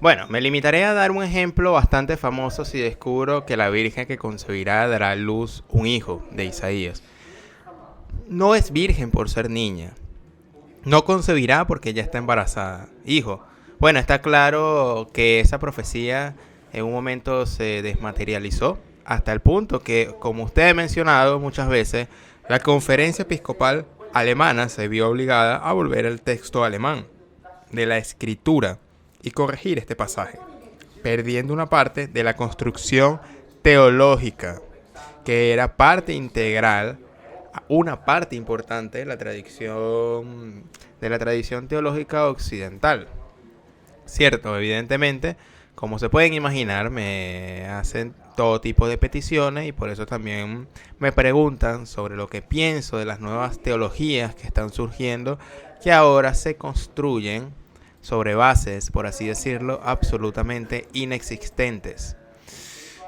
Bueno, me limitaré a dar un ejemplo bastante famoso si descubro que la Virgen que concebirá dará a luz un hijo, de Isaías. No es virgen por ser niña. No concebirá porque ya está embarazada. Hijo. Bueno, está claro que esa profecía en un momento se desmaterializó hasta el punto que, como usted ha mencionado muchas veces, la conferencia episcopal alemana se vio obligada a volver al texto alemán de la escritura y corregir este pasaje, perdiendo una parte de la construcción teológica que era parte integral, una parte importante de la tradición teológica occidental. Cierto, evidentemente, como se pueden imaginar, me hacen todo tipo de peticiones y por eso también me preguntan sobre lo que pienso de las nuevas teologías que están surgiendo, que ahora se construyen sobre bases, por así decirlo, absolutamente inexistentes.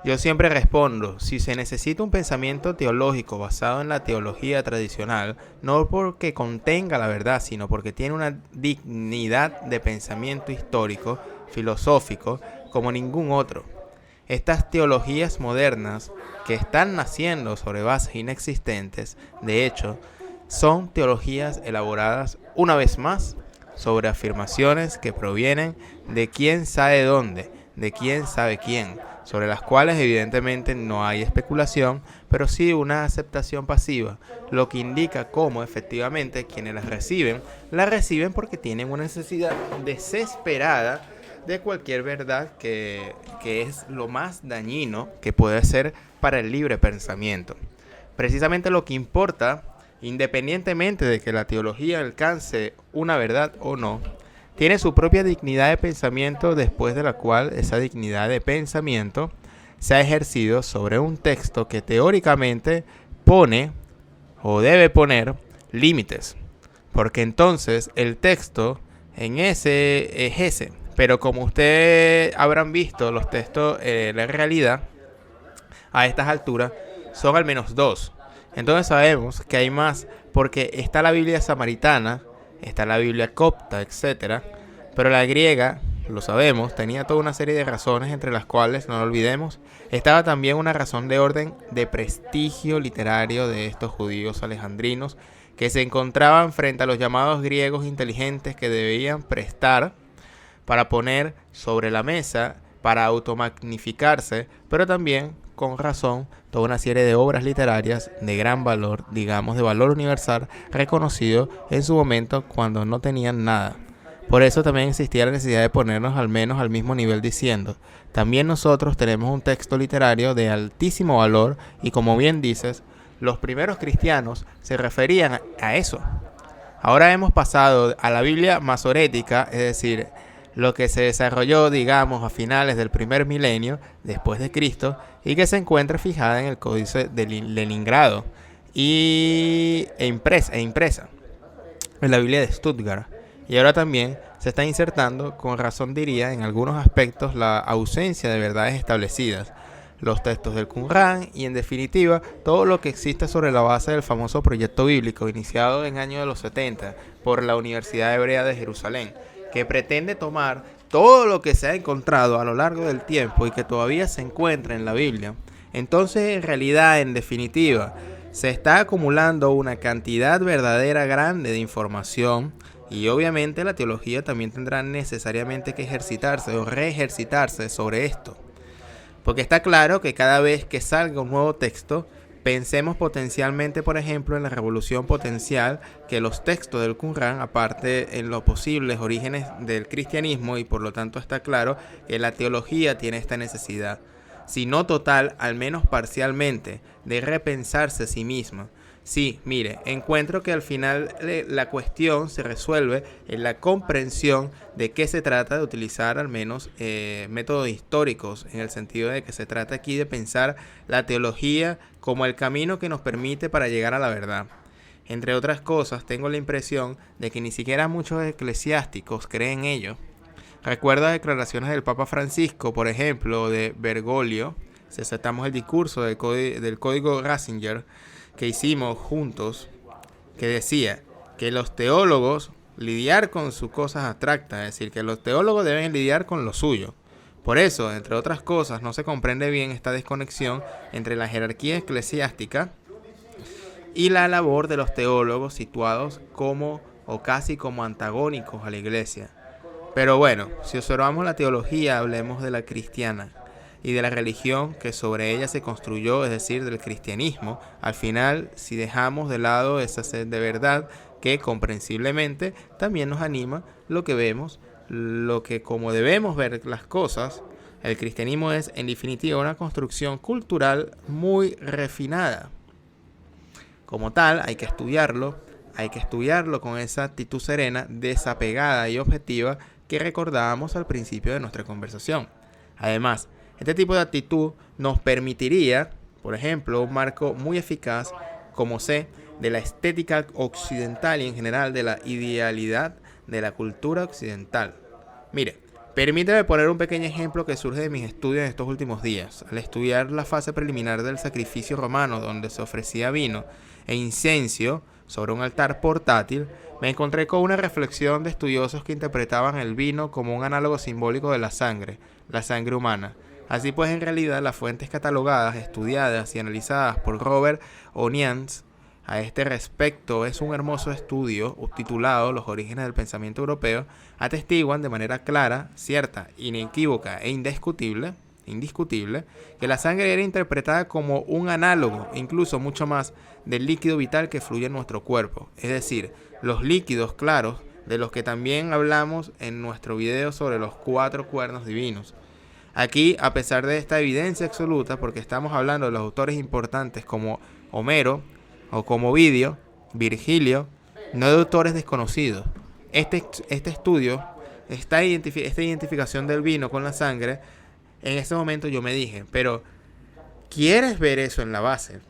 Yo siempre respondo, si se necesita un pensamiento teológico basado en la teología tradicional, no porque contenga la verdad, sino porque tiene una dignidad de pensamiento histórico, filosófico, como ningún otro. Estas teologías modernas que están naciendo sobre bases inexistentes, de hecho, son teologías elaboradas una vez más sobre afirmaciones que provienen de quién sabe dónde, de quién sabe quién, sobre las cuales evidentemente no hay especulación, pero sí una aceptación pasiva, lo que indica cómo efectivamente quienes las reciben porque tienen una necesidad desesperada de cualquier verdad que es lo más dañino que puede ser para el libre pensamiento. Precisamente lo que importa, independientemente de que la teología alcance una verdad o no, tiene su propia dignidad de pensamiento después de la cual esa dignidad de pensamiento se ha ejercido sobre un texto que teóricamente pone o debe poner límites. Porque entonces el texto en ese es ese. Pero como ustedes habrán visto, los textos en realidad a estas alturas son al menos dos. Entonces sabemos que hay más porque está la Biblia samaritana, está la Biblia copta, etcétera. Pero la griega, lo sabemos, tenía toda una serie de razones entre las cuales, no lo olvidemos, estaba también una razón de orden de prestigio literario de estos judíos alejandrinos que se encontraban frente a los llamados griegos inteligentes que debían prestar para poner sobre la mesa, para automagnificarse, pero también con razón toda una serie de obras literarias de gran valor, digamos de valor universal, reconocido en su momento cuando no tenían nada. Por eso también existía la necesidad de ponernos al menos al mismo nivel diciendo, también nosotros tenemos un texto literario de altísimo valor y como bien dices, los primeros cristianos se referían a eso. Ahora hemos pasado a la Biblia masorética, es decir, lo que se desarrolló, digamos, a finales del primer milenio después de Cristo y que se encuentra fijada en el Códice de Leningrado e impresa en la Biblia de Stuttgart. Y ahora también se está insertando, con razón diría, en algunos aspectos la ausencia de verdades establecidas, los textos del Qumran y en definitiva todo lo que existe sobre la base del famoso proyecto bíblico iniciado en años de los 70 por la Universidad Hebrea de Jerusalén, que pretende tomar todo lo que se ha encontrado a lo largo del tiempo y que todavía se encuentra en la Biblia. Entonces, en realidad, en definitiva, se está acumulando una cantidad verdadera grande de información y obviamente la teología también tendrá necesariamente que ejercitarse o reejercitarse sobre esto. Porque está claro que cada vez que salga un nuevo texto, pensemos potencialmente, por ejemplo, en la revolución potencial que los textos del Qumran, aparte en los posibles orígenes del cristianismo, y por lo tanto está claro que la teología tiene esta necesidad, si no total, al menos parcialmente, de repensarse a sí misma. Sí, mire, encuentro que al final la cuestión se resuelve en la comprensión de qué se trata de utilizar al menos métodos históricos, en el sentido de que se trata aquí de pensar la teología como el camino que nos permite para llegar a la verdad. Entre otras cosas, tengo la impresión de que ni siquiera muchos eclesiásticos creen ello. Recuerda declaraciones del Papa Francisco, por ejemplo, de Bergoglio, si aceptamos el discurso del código Ratzinger, que hicimos juntos, que decía que los teólogos lidiar con sus cosas abstractas, es decir, que los teólogos deben lidiar con lo suyo. Por eso, entre otras cosas, no se comprende bien esta desconexión entre la jerarquía eclesiástica y la labor de los teólogos situados como o casi como antagónicos a la iglesia. Pero bueno, si observamos la teología, hablemos de la cristiana y de la religión que sobre ella se construyó, es decir, del cristianismo. Al final, si dejamos de lado esa sed de verdad que comprensiblemente también nos anima lo que vemos, lo que como debemos ver las cosas, el cristianismo es en definitiva una construcción cultural muy refinada. Como tal, hay que estudiarlo con esa actitud serena, desapegada y objetiva que recordábamos al principio de nuestra conversación. Además, este tipo de actitud nos permitiría, por ejemplo, un marco muy eficaz, como sé, de la estética occidental y en general de la idealidad de la cultura occidental. Mire, permítame poner un pequeño ejemplo que surge de mis estudios en estos últimos días. Al estudiar la fase preliminar del sacrificio romano, donde se ofrecía vino e incienso sobre un altar portátil, me encontré con una reflexión de estudiosos que interpretaban el vino como un análogo simbólico de la sangre humana. Así pues, en realidad, las fuentes catalogadas, estudiadas y analizadas por Robert Onions a este respecto es un hermoso estudio titulado Los orígenes del pensamiento europeo, atestiguan de manera clara, cierta, inequívoca e indiscutible, que la sangre era interpretada como un análogo, incluso mucho más, del líquido vital que fluye en nuestro cuerpo, es decir, los líquidos claros de los que también hablamos en nuestro video sobre los 4 cuernos divinos. Aquí, a pesar de esta evidencia absoluta, porque estamos hablando de los autores importantes como Homero o como Ovidio, Virgilio, no de autores desconocidos. Este estudio, esta identificación del vino con la sangre, en este momento yo me dije, pero ¿quieres ver eso en la base?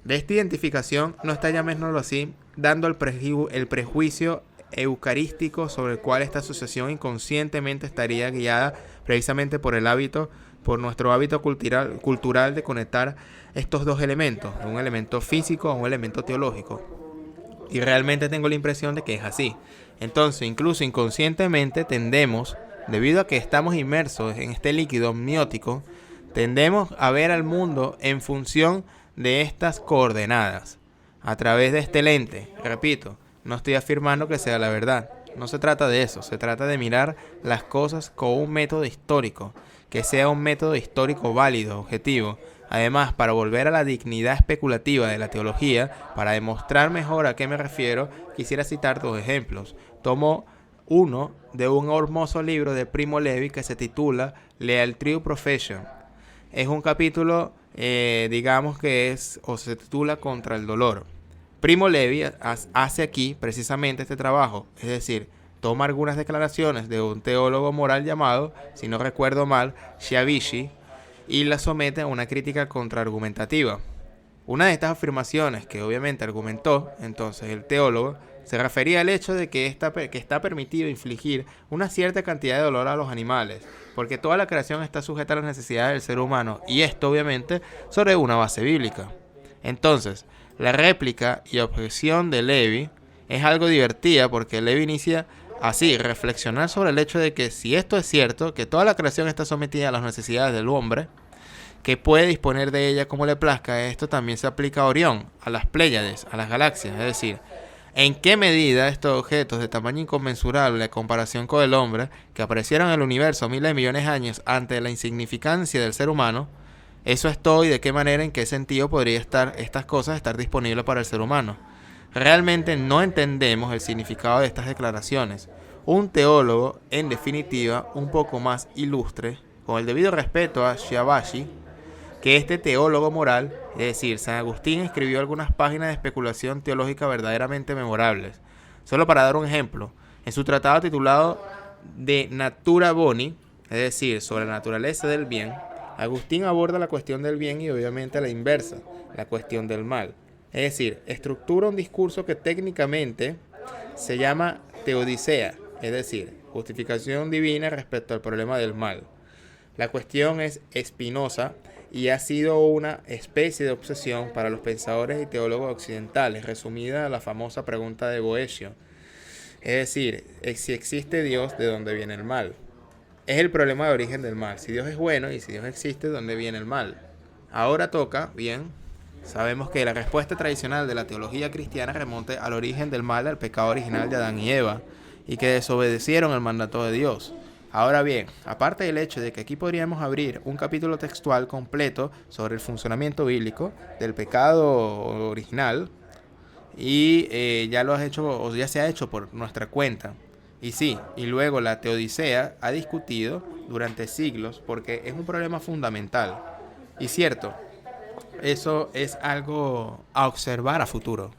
De esta identificación no está, llamémoslo así, dando el prejuicio eucarístico sobre el cual esta asociación inconscientemente estaría guiada precisamente por nuestro hábito cultural de conectar estos dos elementos, un elemento físico a un elemento teológico. Y realmente tengo la impresión de que es así. Entonces, incluso inconscientemente tendemos, debido a que estamos inmersos en este líquido amniótico, tendemos a ver al mundo en función de estas coordenadas, a través de este lente. Repito, no estoy afirmando que sea la verdad. No se trata de eso, se trata de mirar las cosas con un método histórico, que sea un método histórico válido, objetivo. Además, para volver a la dignidad especulativa de la teología, para demostrar mejor a qué me refiero, quisiera citar 2 ejemplos. Tomo uno de un hermoso libro de Primo Levi que se titula Leal True Profession. Es un capítulo, digamos que es, o se titula Contra el dolor. Primo Levi hace aquí precisamente este trabajo, es decir, toma algunas declaraciones de un teólogo moral llamado, si no recuerdo mal, Sciavici, y las somete a una crítica contraargumentativa. Una de estas afirmaciones que obviamente argumentó entonces el teólogo se refería al hecho de que está permitido infligir una cierta cantidad de dolor a los animales, porque toda la creación está sujeta a las necesidades del ser humano, y esto obviamente sobre una base bíblica. Entonces, la réplica y objeción de Levi es algo divertida porque Levi inicia así, reflexionar sobre el hecho de que si esto es cierto, que toda la creación está sometida a las necesidades del hombre, que puede disponer de ella como le plazca, esto también se aplica a Orión, a las Pléyades, a las galaxias, es decir, en qué medida estos objetos de tamaño inconmensurable en comparación con el hombre, que aparecieron en el universo miles de millones de años ante la insignificancia del ser humano, eso es todo, y de qué manera, en qué sentido podría estas cosas estar disponibles para el ser humano. Realmente no entendemos el significado de estas declaraciones. Un teólogo, en definitiva, un poco más ilustre, con el debido respeto a Sciavici, que este teólogo moral, es decir, San Agustín escribió algunas páginas de especulación teológica verdaderamente memorables. Solo para dar un ejemplo, en su tratado titulado De Natura Boni, es decir, sobre la naturaleza del bien, Agustín aborda la cuestión del bien y obviamente la inversa, la cuestión del mal. Es decir, estructura un discurso que técnicamente se llama teodicea, es decir, justificación divina respecto al problema del mal. La cuestión es espinosa y ha sido una especie de obsesión para los pensadores y teólogos occidentales, resumida en la famosa pregunta de Boecio. Es decir, si existe Dios, ¿de dónde viene el mal? Es el problema de origen del mal. Si Dios es bueno y si Dios existe, ¿de dónde viene el mal? Ahora toca, bien, sabemos que la respuesta tradicional de la teología cristiana remonta al origen del mal, al pecado original de Adán y Eva, y que desobedecieron el mandato de Dios. Ahora bien, aparte del hecho de que aquí podríamos abrir un capítulo textual completo sobre el funcionamiento bíblico del pecado original, y ya lo has hecho, o ya se ha hecho por nuestra cuenta. Y sí, y luego la teodicea ha discutido durante siglos porque es un problema fundamental. Y cierto, eso es algo a observar a futuro.